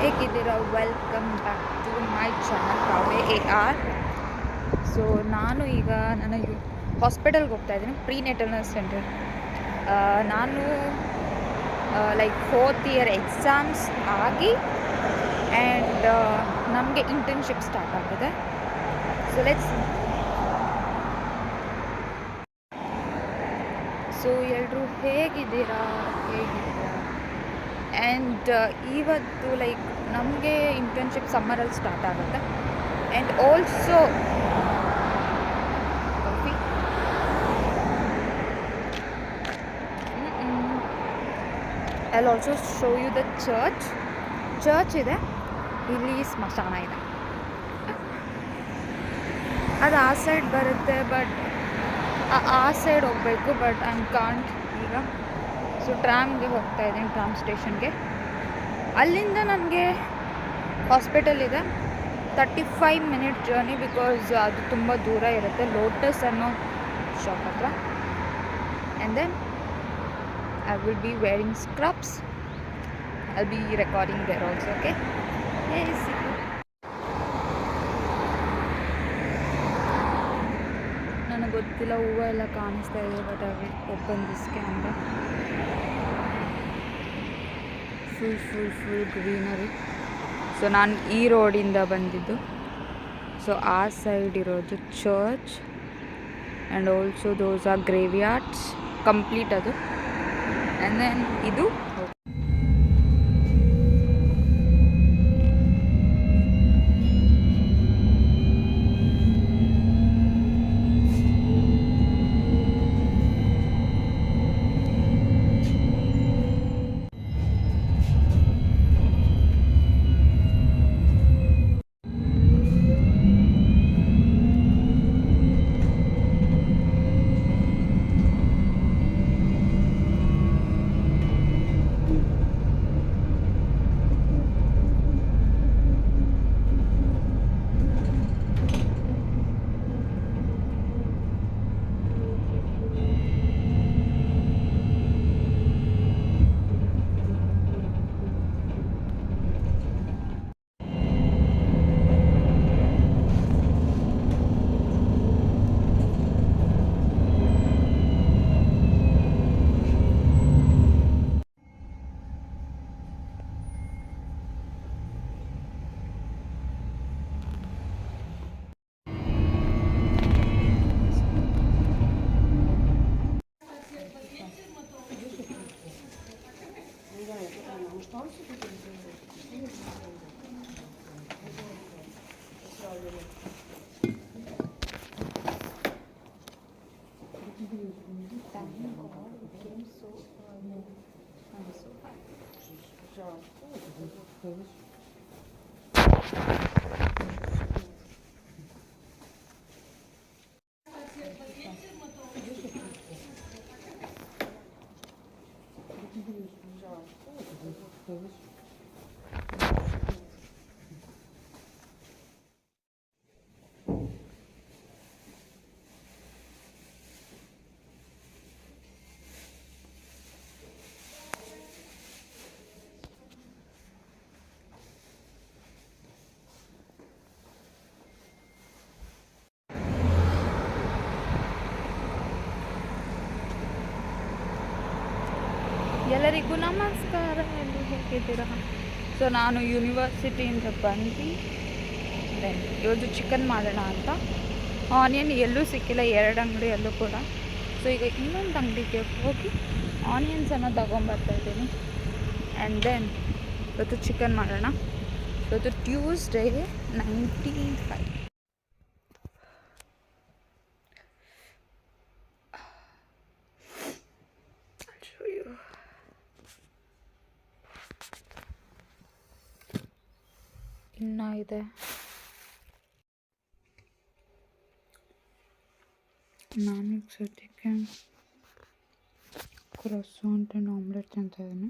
ಹೇಗಿದ್ದೀರಾ? Welcome back to my channel Kavya AR. So ನಾನು ಈಗ ನನ್ನ ಹಾಸ್ಪಿಟಲ್ಗೆ ಹೋಗ್ತಾ ಇದ್ದೀನಿ, ಪ್ರೀನೇಟಲ್ ಸೆಂಟರ್. ನಾನು ಲೈಕ್ 4th ಇಯರ್ ಎಕ್ಸಾಮ್ಸ್ ಆಗಿ ಆ್ಯಂಡ್ ನಮಗೆ ಇಂಟರ್ನ್ಶಿಪ್ ಸ್ಟಾರ್ಟ್ ಆಗಿದೆ. ಸೊ ಎಲ್ಲರೂ ಹೇಗಿದ್ದೀರಾ? ಆ್ಯಂಡ್ ಇವತ್ತು ಲೈಕ್ ನಮಗೆ ಇಂಟರ್ನ್ಶಿಪ್ ಸಮ್ಮರಲ್ಲಿ ಸ್ಟಾರ್ಟ್ ಆಗುತ್ತೆ. And also I'll also show you the church ಇದೆ, ಇಲ್ಲಿ ಸ್ಮಶಾನ ಇದೆ. ಅದು ಆ ಸೈಡ್ ಬರುತ್ತೆ, ಬಟ್ ಆ ಸೈಡ್ ಹೋಗಬೇಕು, ಬಟ್ ಐ ಕಾಂಟ್ ಈಗ. ಸೊ ಟ್ರಾಮ್ಗೆ ಹೋಗ್ತಾ ಇದ್ದೀನಿ, ಟ್ರಾಮ್ ಸ್ಟೇಷನ್ಗೆ. ಅಲ್ಲಿಂದ ನನಗೆ ಹಾಸ್ಪಿಟಲ್ ಇದೆ, 35 ಮಿನಿಟ್ ಜರ್ನಿ, ಬಿಕಾಸ್ ಅದು ತುಂಬ ದೂರ ಇರುತ್ತೆ, ಲೋಟಸ್ ಅನ್ನೋ ಶಾಪ್ ಹತ್ರ. And then I will be wearing scrubs. I'll be recording there also, okay? Yes. ನನಗೆ ಗೊತ್ತಿಲ್ಲ, ಹೂವು ಎಲ್ಲ ಕಾಣಿಸ್ತಾ ಇದೆ, but I will open this camera. Full greenery. So ನಾನು ಈ ರೋಡಿಂದ ಬಂದಿದ್ದು. ಸೊ ಆ ಸೈಡ್ ಇರೋದು church and also those are graveyards, complete ಅದು. ಆ್ಯಂಡ್ ದೆನ್ ಇದು ಎಲ್ಲರಿಗೂ ನಮಸ್ಕಾರ. ಎಲ್ಲರೂ ಹೇಗಿದ್ದೀರಾ? ಸೊ ನಾನು ಯೂನಿವರ್ಸಿಟಿಯಿಂದ ಬಂದು ದೆನ್ ಇವತ್ತು ಚಿಕನ್ ಮಾಡೋಣ ಅಂತ. ಆನಿಯನ್ ಎಲ್ಲೂ ಸಿಕ್ಕಿಲ್ಲ, 2 ಅಂಗಡಿಯಲ್ಲೂ ಕೂಡ. ಸೊ ಈಗ ಇನ್ನೊಂದು ಅಂಗಡಿಗೆ ಹೋಗಿ ಆನಿಯನ್ಸನ್ನು ತೊಗೊಂಬರ್ತಾಯಿದ್ದೀನಿ. ಆ್ಯಂಡ್ ದೆನ್ ಇವತ್ತು ಚಿಕನ್ ಮಾಡೋಣ. ಇವತ್ತು ಟ್ಯೂಸ್ಡೇ 19/5. ಇನ್ನ ಇದೆ, ನಾನು ಸದ್ಯಕ್ಕೆ ಕ್ರೋಸಾಂಟ್ ಆ್ಯಂಡ್ ಆಮ್ಲೆಟ್ ತಿಂತಾ ಇದ್ದೀನಿ.